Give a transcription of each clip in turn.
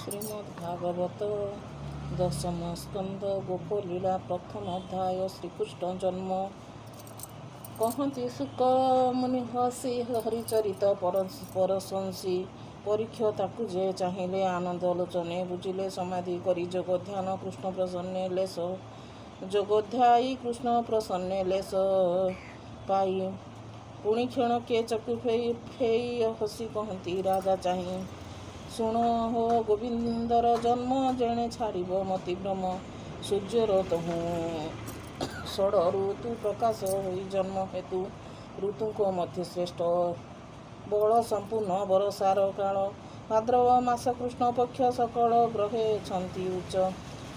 ଶ୍ରୀମଦ୍ଭାଗବତ ଦଶମ ସ୍କନ୍ଦ ଗୋପଲୀଳା ପ୍ରଥମ ଅଧ୍ୟାୟ ଶ୍ରୀକୃଷ୍ଣ ଜନ୍ମ। କହନ୍ତି ଶୁକ ମୁନି ହସି ହରିଚରିତ ପରଶଂସୀ ପରୀକ୍ଷ ତାକୁ ଯେ ଚାହିଁଲେ ଆନନ୍ଦ ଲୋଚନେ ବୁଝିଲେ ସମାଧି କରି ଯୋଗ ଧ୍ୟାନ କୃଷ୍ଣ ପ୍ରସନ୍ନେ ଲେଶ ଯୋଗଧ୍ୟାୟୀ କୃଷ୍ଣ ପ୍ରସନ୍ନେ ଲେଶ ପାଇ ପୁଣି କ୍ଷଣ କିଏ ଚକ୍ଷୁ ଫେଇ ହସି କହନ୍ତି ରାଜା ଚାହିଁ ଶୁଣ ହୋ ଗୋବିନ୍ଦର ଜନ୍ମ ଯେଣେ ଛାଡ଼ିବ ମତିଭ୍ରମ ସୂର୍ଯ୍ୟର ତହୁଁ ଷଡ଼ ଋତୁ ପ୍ରକାଶ ହୋଇ ଜନ୍ମ ହେତୁ ଋତୁଙ୍କ ମଧ୍ୟ ଶ୍ରେଷ୍ଠ ବଳ ସମ୍ପୂର୍ଣ୍ଣ ବରସାର କାଳ ଭାଦ୍ରବ ମାସ କୃଷ୍ଣ ପକ୍ଷ ସକଳ ଗ୍ରହେ ଛନ୍ତି ଉଚ୍ଚ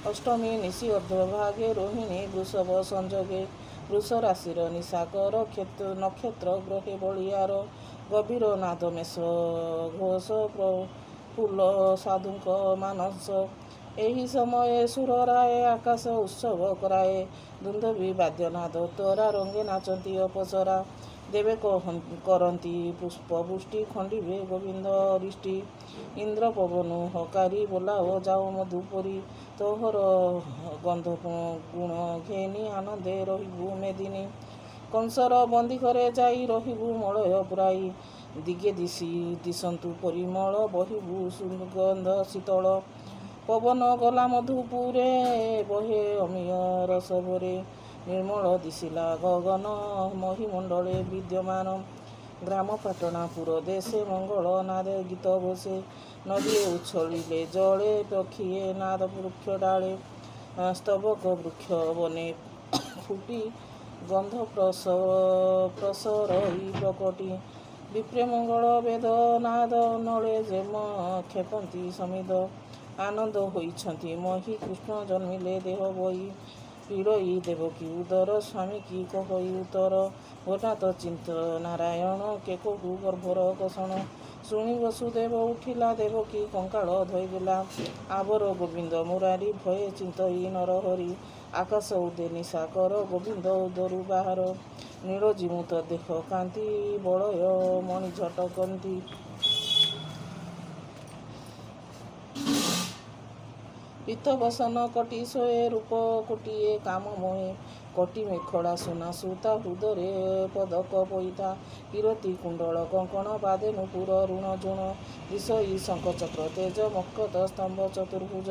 ଅଷ୍ଟମୀ ନିଶି ଅର୍ଦ୍ଧଭାଗେ ରୋହିଣୀ ବୃଷଭ ସଂଯୋଗେ ବୃଷ ରାଶିର ନିଶାକର ନକ୍ଷତ୍ର ଗ୍ରହେ ବଳିଆର ଗଭୀର ନାଦ ମେଷ ଘୋଷ ପ୍ରଫୁଲ୍ଲ ସାଧୁଙ୍କ ମାନସ ଏହି ସମୟରେ ସୁରରାଏ ଆକାଶ ଉତ୍ସବ କରାଏ ଦୁନ୍ଦୁଭି ବାଦ୍ୟନାଦ ତରା ରଙ୍ଗେ ନାଚନ୍ତି ଅପସରା ଦେବେ କରନ୍ତି ପୁଷ୍ପବୃଷ୍ଟି ଖଣ୍ଡିବେ ଗୋବିନ୍ଦ ରିଷ୍ଟି ଇନ୍ଦ୍ର ପବନ ହକାରି ବୋଲାଓ ଯାଉ ମଧୁପରି ତୋହର ଗନ୍ଧ ଗୁଣ ଘେନି ଆନନ୍ଦେ ରହିବୁ ମେଦିନୀ କଂସର ବନ୍ଦୀ ଘରେ ଯାଇ ରହିବୁ ମଳୟ ପୁରାଇ ଦିଗେ ଦିଶନ୍ତୁ ପରିମଳ ବହିବୁ ସୁଗନ୍ଧ ଶୀତଳ ପବନ ଗଲା ମଧୁପୁରେ ବହେ ଅମିୟ ରସଭରେ ନିର୍ମଳ ଦିଶିଲା ଗଗନ ମହିମଣ୍ଡଳେ ବିଦ୍ୟମାନ ଗ୍ରାମ ପାଟଣାପୁର ଦେଶେ ମଙ୍ଗଳ ନାଦ ଗୀତ ଘୋଷେ ନଦୀଏ ଉଛଳିଲେ ଜଳେ ପକ୍ଷିଏ ନାଦ ବୃକ୍ଷ ଡାଳେ ସ୍ତବକ ବୃକ୍ଷ ବନେ ଫୁଟି ଗନ୍ଧ ପ୍ରସରଇ ପ୍ରକଟି ବିପ୍ରେ ମଙ୍ଗଳ ବେଦ ନାଦ ନଳେ ଯେମ କ୍ଷେପନ୍ତି ସମିଧ ଆନନ୍ଦ ହୋଇଛନ୍ତି ମହି କୃଷ୍ଣ ଜନ୍ମିଲେ ଦେହ ବହି ପୀଡ଼ଇ ଦେବକୀ ଉଦର ସ୍ୱାମୀ କି କହଇ ଉତ୍ତର ଘଟାତ ଚିନ୍ତ ନାରାୟଣ କେକକୁ ଗର୍ଭର କଷଣ ଶୁଣି ବସୁଦେବ ଉଠିଲା ଦେବକୀ କଙ୍କାଳ ଧୋଇଦେଲା ଆବର ଗୋବିନ୍ଦ ମୁରାରୀ ଭୟେ ଚିନ୍ତଇ ନରହରି ଆକାଶ ଉଦେ ନିଶାକର ଗୋବିନ୍ଦ ଉଦରୁ ବାହାର ନୀଳ ଜିମୁତ ଦେହ କାନ୍ତି ବଳୟ ମଣି ଝଟକନ୍ତି ପିତ ବସନ କଟି ଶୋଏ ରୂପ କୋଟିଏ କାମ ମୋହେ କଟି ମେଖଡ଼ା ସୁନା ସୁତା ହୃଦରେ ପଦକ ପଇତା କିରତି କୁଣ୍ଡଳ କଙ୍କଣ ପାଦେ ନୁପୁର ଋଣ ଝୁଣ ଦିଶଇ ଶଙ୍ଖ ଚକ୍ର ତେଜ ମକତ ସ୍ତମ୍ଭ ଚତୁର୍ଭୁଜ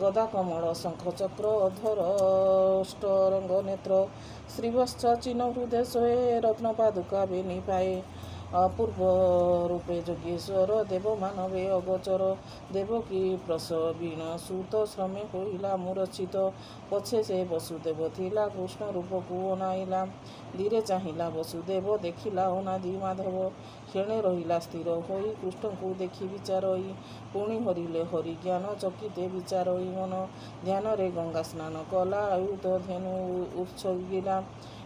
ଗଦା କମଳ ଶଙ୍ଖ ଚକ୍ର ଅଧର ଅଷ୍ଟରଙ୍ଗ ନେତ୍ର ଶ୍ରୀବତ୍ସ ଚିହ୍ନ ହୃଦୟ ଶୋଏ ରତ୍ନ ପାଦୁକା ବେନି ପାଏ ଅପୂର୍ବ ରୂପେ ଯୋଗେଶ୍ୱର ଦେବ ମାନବେ ଅଗୋଚର ଦେବକୀ ପ୍ରସବୀଣ ସୁତ ଶ୍ରମେ ହୋଇଲା ମୂରଛିତ ପଛେ ସେ ବସୁଦେବ ଥିଲା କୃଷ୍ଣ ରୂପକୁ ଅନାଇଲା ଧୀରେ ଚାହିଁଲା ବସୁଦେବ ଦେଖିଲା ଅନାଦି ମାଧବ କ୍ଷଣେ ରହିଲା ସ୍ଥିର ହୋଇ କୃଷ୍ଣଙ୍କୁ ଦେଖି ବିଚାରଇ ପୁଣି ହରିଲେ ହରି ଜ୍ଞାନ ଚକିତେ ବିଚାରଇ ମନ ଧ୍ୟାନରେ ଗଙ୍ଗା ସ୍ନାନ କଲା ଆୟୁଧ ଧେନୁ ଉତ୍ସର୍ଗିଲା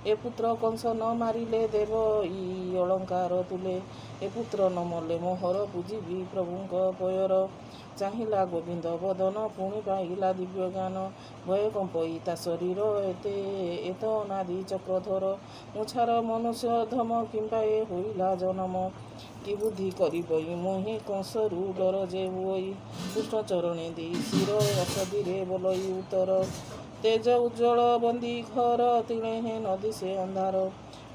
ଏ ପୁତ୍ର କଂସ ନ ମାରିଲେ ଦେବ ଇ ଅଳଙ୍କାର ତୁଲେ ଏ ପୁତ୍ର ନ ମଲେ ମୋହର ପୂଜିବି ପ୍ରଭୁଙ୍କ ପୟର ଚାହିଁଲା ଗୋବିନ୍ଦ ବଦନ ପୁଣି ପାଇଲା ଦିବ୍ୟ ଜ୍ଞାନ ଭୟ କମ୍ପଇ ତା ଶରୀର ଏତ ଅନାଦି ଚକ୍ରଧର ମୁଛାର ମନୁଷ୍ୟ ଧମ କିମ୍ବା ଏ ହୋଇଲା ଜନମ କି ବୁଦ୍ଧି କରିବଇ ମୋହି କଂସରୁ ଡର ଯେ ହୁଅଇ କୃଷ୍ଣ ଚରଣେ ଦେଇ ଶିର ଅସଧିରେ ବୋଲଇ ଉତ୍ତର ତେଜ ଉଜ୍ଜଳ ବନ୍ଦୀ ଘର ତିଳେ ହେ ନଦୀ ସେ ଅନ୍ଧାର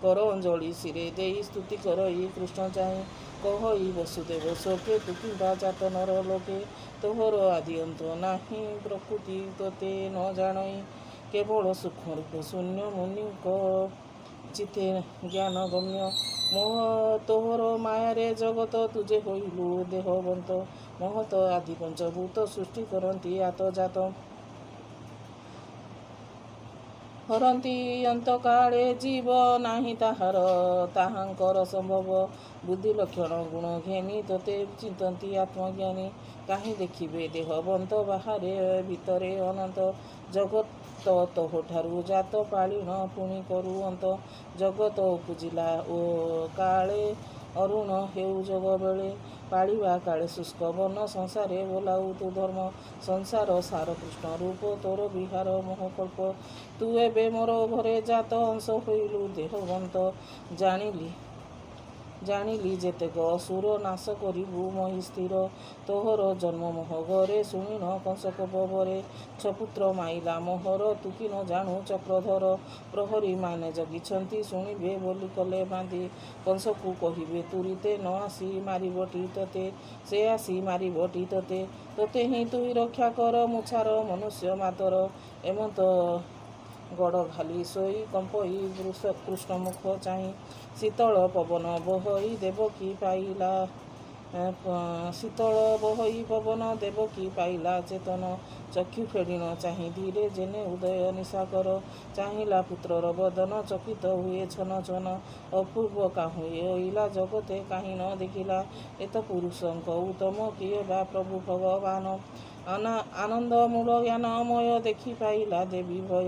କର ଅଞ୍ଜଳି ଶିରେ ଦେଇ ସ୍ତୁତି କରଇ କୃଷ୍ଣ ଚାହିଁ କହଇ ବସୁଦେବ ଶୋକେ ତୁ କିମ୍ବା ଜାତ ନର ଲୋକେ ତୋହର ଆଦି ଅନ୍ତ ନାହିଁ ପ୍ରକୃତି ତୋତେ ନ ଜାଣଇ କେବଳ ସୂକ୍ଷ୍ମ ରୂପ ଶୂନ୍ୟ ମୁନିଙ୍କ ଚିତେ ଜ୍ଞାନ ଗମ୍ୟ ମୋହ ତୋହର ମାୟାରେ ଜଗତ ତୁଜେ ହୋଇଲୁ ଦେହବନ୍ତ ମହତ ଆଦି ପଞ୍ଚଭୂତ ସୃଷ୍ଟି କରନ୍ତି ଆତ ଜାତ ହରନ୍ତି ଅନ୍ତକାଳେ ଜୀବ ନାହିଁ ତାହାର ତାହାଙ୍କର ସମ୍ଭବ ବୁଦ୍ଧି ଲକ୍ଷଣ ଗୁଣ ଘେନି ତୋତେ ଚିନ୍ତନ୍ତି ଆତ୍ମଜ୍ଞାନୀ କାହିଁ ଦେଖିବେ ଦେହବନ୍ତ ବାହାରେ ଭିତରେ ଅନନ୍ତ ଜଗତ ତୋହଠାରୁ ଜାତ ପାଳିଣ ପୁଣି କରୁ ଅନ୍ତ ଜଗତ ଉପୁଜିଲା ଓ କାଳେ ଅରୁଣ ହେଉ ଯୋଗ ବେଳେ ପାଳିବା କାଳେ ଶୁଷ୍କ ବନ ସଂସାରେ ବୋଲାଉ ତୁ ଧର୍ମ ସଂସାର ସାର କୃଷ୍ଣ ରୂପ ତୋର ବିହାର ମୋହକଳ୍ପ ତୁ ଏବେ ମୋର ଘରେ ଜାତ ଅଂଶ ହୋଇଲୁ ଦେହବନ୍ତ ଜାଣିଲି ଜାଣିଲି ଯେତେକ ଅସୁର ନାଶ କରିବୁ ମହି ସ୍ଥିର। ତୋହର ଜନ୍ମ ମୋହ ଘରେ ଶୁଣିନ କଂସ କୋପରେ। ଛପୁତ୍ର ମାଇଲା ମୋହର ତୁ କି ନ ଜାଣୁ ଚକ୍ରଧର। ପ୍ରହରୀ ମାନେ ଜଗିଛନ୍ତି ଶୁଣିବେ ବୋଲି କଲେ ବାନ୍ଧି। କଂସକୁ କହିବେ ତୁରିତେ ନ ଆସି ମାରିବଟି ତୋତେ। ସେ ଆସି ମାରିବଟି ତୋତେ। ତୋତେ ହିଁ ତୁଇ ରକ୍ଷା କର ମୁଛାର ମନୁଷ୍ୟ ମାତର। ଏମନ୍ତ ଗଡ଼ ଘାଲି ଶୋଇ କମ୍ପଇ କୃଷ୍ଣ ମୁଖ ଚାହିଁ। ଶୀତଳ ପବନ ବହଇ ଦେବକୀ ପାଇଲା ଶୀତଳ ବହଇ ପବନ ଦେବକୀ ପାଇଲା ଚେତନ। ଚକ୍ଷୁ ଫେଡ଼ିନ ଚାହିଁ ଧୀରେ ଯେନେ ଉଦୟ ନିଶାକର। ଚାହିଁଲା ପୁତ୍ରର ବଦନ ଚକିତ ହୁଏ ଛନ ଛନ। ଅପୂର୍ବ କାହୁଁ ଅଇଲା ଜଗତେ କାହିଁ ନ ଦେଖିଲା। ଏତ ପୁରୁଷଙ୍କ ଉତ୍ତମ କିଏ ବା ପ୍ରଭୁ ଭଗବାନ। ଆନନ୍ଦ ମୂଳ ଜ୍ଞାନମୟ ଦେଖି ପାଇଲା ଦେବୀ ଭୟ।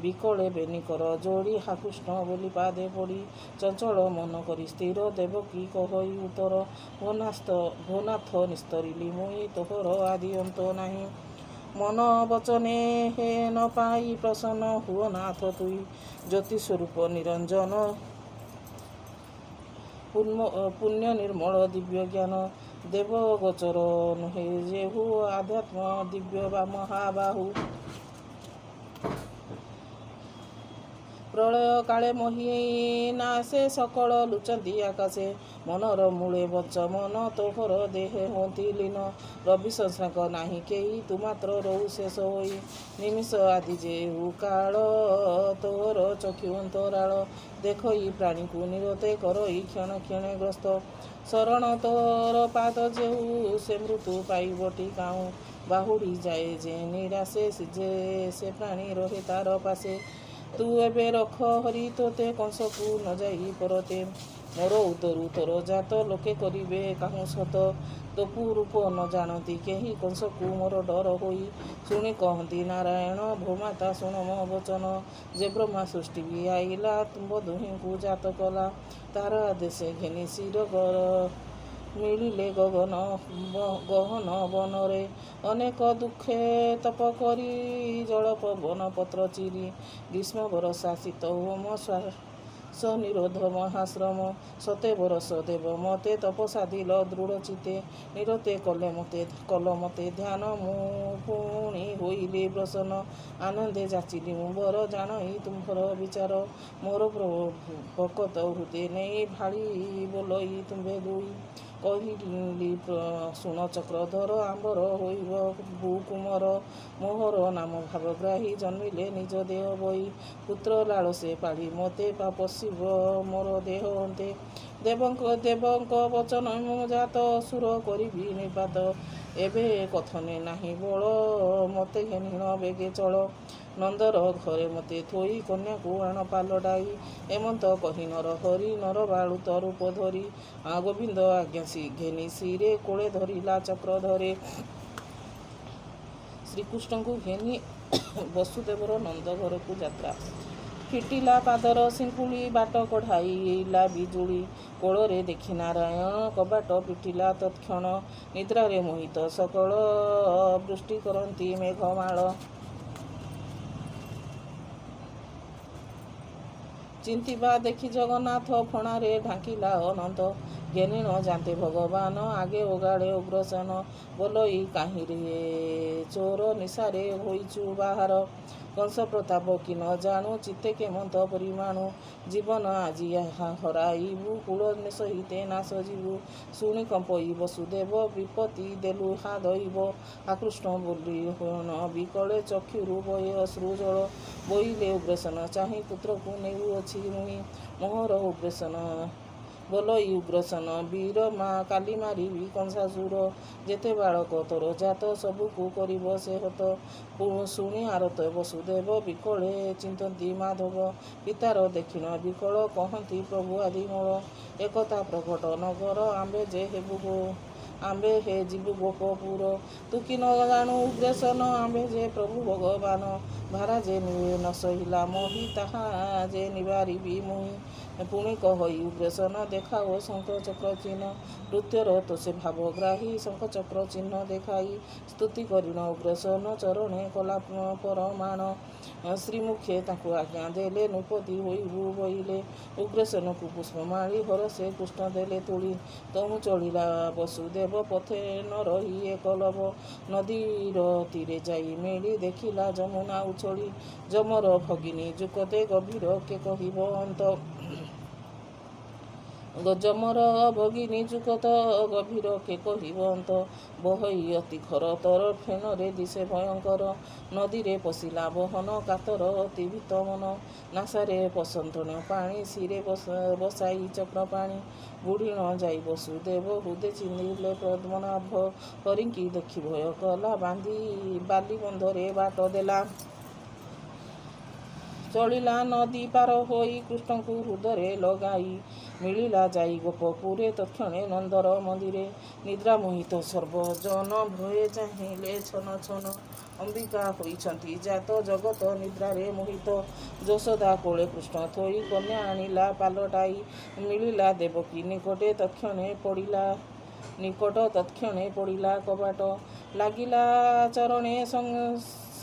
ବିକଳେ ବେନିକର ଯୋଡ଼ି ହା କୃଷ୍ଣ ବୋଲି ପାଦେ ପଡ଼ି। ଚଞ୍ଚଳ ମନ କରି ସ୍ଥିର ଦେବକୀ କହଇ ଉତ୍ତର। ଭୋନାଥ ନିସ୍ତରିଲି ମୁଇଁ ତୋହର ଆଦି ଅନ୍ତ ନାହିଁ। ମନ ବଚନେ ହେ ନ ପାଇ ପ୍ରସନ୍ନ ହୁଅ ନାଥ ତୁଇ। ଜ୍ୟୋତି ସ୍ୱରୂପ ନିରଞ୍ଜନ ପୁଣ୍ୟ ନିର୍ମଳ ଦିବ୍ୟ ଜ୍ଞାନ। ଦେବ ଗୋଚର ନୁହେଁ ଯେହୁ ଆଧ୍ୟାତ୍ମ ଦିବ୍ୟ ବା ମହାବାହୁ। ପ୍ରଳୟ କାଳେ ମହି ନାଶେ ସକଳ ଲୁଚନ୍ତି ଆକାଶେ। ମନର ମୂଳେ ବଞ୍ଚ ମନ ତୋହର ଦେହେ ହୁଅନ୍ତି ଲୀନ। ରବି ସଂସ୍ରାଙ୍କ ନାହିଁ କେହି ତୁ ମାତ୍ର ରହୁ ଶେଷ ହୋଇ। ନିମିଷ ଆଦି ଯେହୁ କାଳ ତୋହର ଚକ୍ଷୁ ଅନ୍ତରାଳ। ଦେଖଇ ପ୍ରାଣୀକୁ ନିରତେ କରଇ କ୍ଷଣ କ୍ଷଣେ ଗ୍ରସ୍ତ। ଶରଣ ତୋର ପାଦ ଯେହୁ ସେ ମୃତ୍ୟୁ ପାଇବଟି କାହୁଁ। ବାହୁଡ଼ି ଯାଏ ଯେ ନିରାଶେ ଯେ ସେ ପ୍ରାଣୀ ରହେ ତାର ପାଶେ। ତୁ ଏବେ ରଖ ହରି ତୋତେ କଂସକୁ ନ ଯାଇ ପରତେ। ମୋର ଉଦରୁ ତୋର ଜାତ ଲୋକେ କରିବେ କାହୁଁ ସତ। ତୋକୁ ରୂପ ନ ଜାଣନ୍ତି କେହି କଂସକୁ ମୋର ଡର ହୋଇ। ଶୁଣି କହନ୍ତି ନାରାୟଣ ଭୂମାତା ଶୁଣ ମୋ ବଚନ। ଯେ ବ୍ରହ୍ମା ସୃଷ୍ଟି ବି ଆଇଲା ତୁମ୍ଭ ଦୁହିଁଙ୍କୁ ଜାତ କଲା। ତାର ଆଦେଶ ଘେନି ଶିର ମିଳିଲେ ଗହନ ବନରେ। ଅନେକ ଦୁଃଖେ ତପ କରି ଜଳ ପବନ ପତ୍ର ଚିରି। ଗ୍ରୀଷ୍ମ ବରଷା ଶୀତ ହୋମ ଶ୍ୱାସ ନିରୋଧ ମହାଶ୍ରମ। ସତେ ବରଷ ଦେବ ମତେ ତପ ସାଧିଲ ଦୃଢ଼ ଚିତେ। ନିରତେ କଲ ମତେ ଧ୍ୟାନ ମୁଁ ପୁଣି ହୋଇଲି ପ୍ରସନ୍ନ। ଆନନ୍ଦେ ଯାଚିଲି ମୁଁ ବର ଜାଣଇ ତୁମ୍ଭର ବିଚାର। ମୋର ଭକତ ହୃଦେ ନେଇ ଭାଳି ବୋଲଇ ତୁମ୍ଭେ ଦୁଇ। କହିଲି ଶୁଣ ଚକ୍ରଧର ଆମ୍ବର ହୋଇବ ଭୂକୁମର। ମୋହର ନାମ ଭାବଗ୍ରାହୀ ଜନ୍ମିଲେ ନିଜ ଦେହ ବହି। ପୁତ୍ର ଲାଳସେ ପାଳି ମତେ ପଶିବ ମୋର ଦେହ ଅନ୍ତେ। ଦେବଙ୍କ ବଚନ ମୁଁ ଜାତ ଅସୁର କରିବି ନିର୍ବାତ। ଏବେ କଥନେ ନାହିଁ ବଳ ମତେ ଘେନିଣ ବେଗେ ଚଳ। ନନ୍ଦର ଘରେ ମତେ ଥୋଇ କନ୍ୟାକୁ ଆଣ ପାଲଟାଇ। ଏମନ୍ତ କହି ନର ହରି ନର ବାଳୁତ ରୂପ ଧରି। ଗୋବିନ୍ଦ ଆଜ୍ଞା ଘେନି ଶିରେ କୋଳେ ଧରିଲା ଚକ୍ରଧରେ। ଶ୍ରୀକୃଷ୍ଣଙ୍କୁ ଘେନି ବସୁଦେବର ନନ୍ଦ ଘରକୁ ଯାତ୍ରା। ଫିଟିଲା ପାଦର ଶିଙ୍କୁଳି ବାଟ କଢ଼ାଇଲା ବିଜୁଳି। କୋଳରେ ଦେଖି ନାରାୟଣ କବାଟ ଫିଟିଲା ତତ୍କ୍ଷଣ। ନିଦ୍ରାରେ ମୋହିତ ସକଳ ବୃଷ୍ଟି କରନ୍ତି ମେଘମାଳ। ଚିନ୍ତିବା ଦେଖି ଜଗନ୍ନାଥ ଫଣାରେ ଢାଙ୍କିଲା ଅନନ୍ତ। ଘେନିଣ ଯାନ୍ତେ ଭଗବାନ ଆଗେ ଓଗାଳେ ଉଗ୍ରସେନ। ବୋଲଇ କାହିଁରେ ଚୋର ନିଶାରେ ହୋଇଛୁ ବାହାର। କଂସ ପ୍ରତାପ କି ନ ଜାଣୁ ଚିତ୍ତେ କେମନ୍ତ ପରିମାଣୁ। ଜୀବନ ଆଜି ହରାଇବୁ କୂଳ ସହିତେ ନାଶ ଯିବୁ। ଶୁଣି କମ୍ପଇ ବସୁଦେବ ବିପତ୍ତି ଦେଲୁହା ଦଇବ। ଆକୃଷ୍ଟ ବୋଲି ହୋନ ବିକଳେ ଚକ୍ଷୁରୁ ବହେ ଅଶ୍ରୁ ଜଳ। ବୋଇଲେ ଉଗ୍ରସେନ ଚାହିଁ ପୁତ୍ରକୁ ନେଉଅଛି ମୁହିଁ। ମୋହର ବୋଲଇ ଉଗ୍ରସେନ ବୀର କାଲି ମାରିବି କଂସାସୁର। ଯେତେ ବାଳକ ତୋର ଜାତ ସବୁକୁ କରିବ ସେ ହତ। ଶୁଣି ଆରତ ବସୁଦେବ ବିକଳେ ଚିନ୍ତନ୍ତି ମାଧବ। ପିତାର ଦେଖିଣ ବିକଳ କହନ୍ତି ପ୍ରଭୁ ଆଦିମୂଳ। ଏକଥା ପ୍ରକଟ ନଗର ଆମ୍ଭେ ହେ ଯିବୁ ଗୋପପୁର। ତୁ କି ନ ଜାଣୁ ଉଗ୍ରସେନ ଆମ୍ଭେ ଯେ ପ୍ରଭୁ ଭଗବାନ। ଭାରା ଯେ ନ ସହିଲା ମୋହି ତାହା ଯେ ନିବାରିବି ମୁହିଁ ପୁଣି କହଇ ଉଗ୍ରସେନ ଦେଖାଓ ଶଙ୍ଖ ଚକ୍ର ଚିହ୍ନ ନୃତ୍ୟର ତ ସେ ଭାବଗ୍ରାହୀ ଶଙ୍ଖ ଚକ୍ର ଚିହ୍ନ ଦେଖାଇ ସ୍ତୁତି କରିଣ ଉଗ୍ରସେନ ଚରଣେ କଲା ପରମାଣ ଶ୍ରୀମୁଖେ ତାଙ୍କୁ ଆଜ୍ଞା ଦେଲେ ନୃପତି ହୋଇ ବଇଲେ ଉଗ୍ରସେନକୁ ପୁଷ୍ପମାଳି ହରସେ କୃଷ୍ଣ ଦେଲେ ତୁଳି ତମୁ ଚଳିଲା ବସୁଦେବ ପଥେ ନ ରହି ଏକଲବ ନଦୀର ତୀରେ ଯାଇ ମେଳି ଦେଖିଲା ଯମୁନା ଉଛଳି ଯମର ଭଗିନୀ ଯୁକତେ ଗଭୀର କେ କହିବ ଅନ୍ତ ଯମର ଭଗିନୀ ଯୁକତ ଗଭୀର କେ କହିବ ଅନ୍ତ ବହଇ ଅତି ଘର ତର ଫେନରେ ଦିଶେ ଭୟଙ୍କର ନଦୀରେ ପଶିଲା ବହନ କାତର ଅତି ଭୀତ ମନ ନାସାରେ ପସନ୍ତଣ ପାଣି ଶିରେ ବସାଇ ଚକ୍ର ପାଣି ବୁଢ଼ିଣ ଯାଇ ବସୁଦେବ ହୃଦେ ଚିହ୍ନିଲେ ପଦ୍ମନାଭ ହରିଙ୍କି ଦେଖି ଭୟ କଲା ବାଲି ବନ୍ଧରେ ବାଟ ଦେଲା ଚଳିଲା ନଦୀ ପାର ହୋଇ କୃଷ୍ଣଙ୍କୁ ହୃଦୟରେ ଲଗାଇ ମିଳିଲା ଯାଇ ଗୋପପୁରେ ତକ୍ଷଣେ ନନ୍ଦର ମନ୍ଦିରେ ନିଦ୍ରା ମୋହିତ ସର୍ବଜନ ଭୟେ ଚାହିଁଲେ ଛନ ଛନ ଅମ୍ବିକା ହୋଇଛନ୍ତି ଜାତ ଜଗତ ନିଦ୍ରାରେ ମୋହିତ ଯଶୋଦା କୋଳେ କୃଷ୍ଣ ଥୋଇ କନ୍ୟା ଆଣିଲା ପାଲଟାଇ ମିଳିଲା ଦେବକୀ ତତ୍କ୍ଷଣେ ପଡ଼ିଲା କବାଟ ଲାଗିଲା ଚରଣେ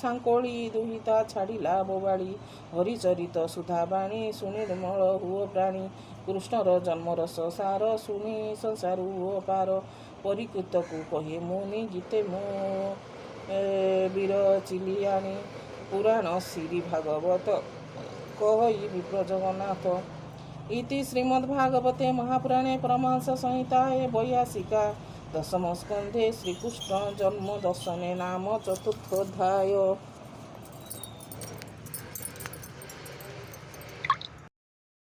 ସାଙ୍କୋଳି ଦୁହିତା ଛାଡ଼ିଲା ବୋବାଳି ହରିଚରିତ ସୁଧାବାଣୀ ଶୁଣି ନିର୍ମଳ ହୁଅ ପ୍ରାଣୀ କୃଷ୍ଣର ଜନ୍ମରସ ସାର ଶୁଣି ସଂସାରୁ ହୁଅ ପାର ପରିକୃତକୁ କହେ ମୁନି ଗୀତେ ମୁଁ ବିରଚିଲିଆଣି ପୁରାଣ ଶ୍ରୀ ଭାଗବତ କହଇ ବିପ୍ର ଜଗନ୍ନାଥ ଇତି ଶ୍ରୀମଦ୍ଭାଗବତେ ମହାପୁରାଣେ ପରମହଂସ ସଂହିତାଏ ବୈୟାସିକା ଦଶମ ସ୍କନ୍ଧେ ଶ୍ରୀକୃଷ୍ଣ ଜନ୍ମ ଦର୍ଶନେ ନାମ ଚତୁର୍ଥୋଧ୍ୟାୟ।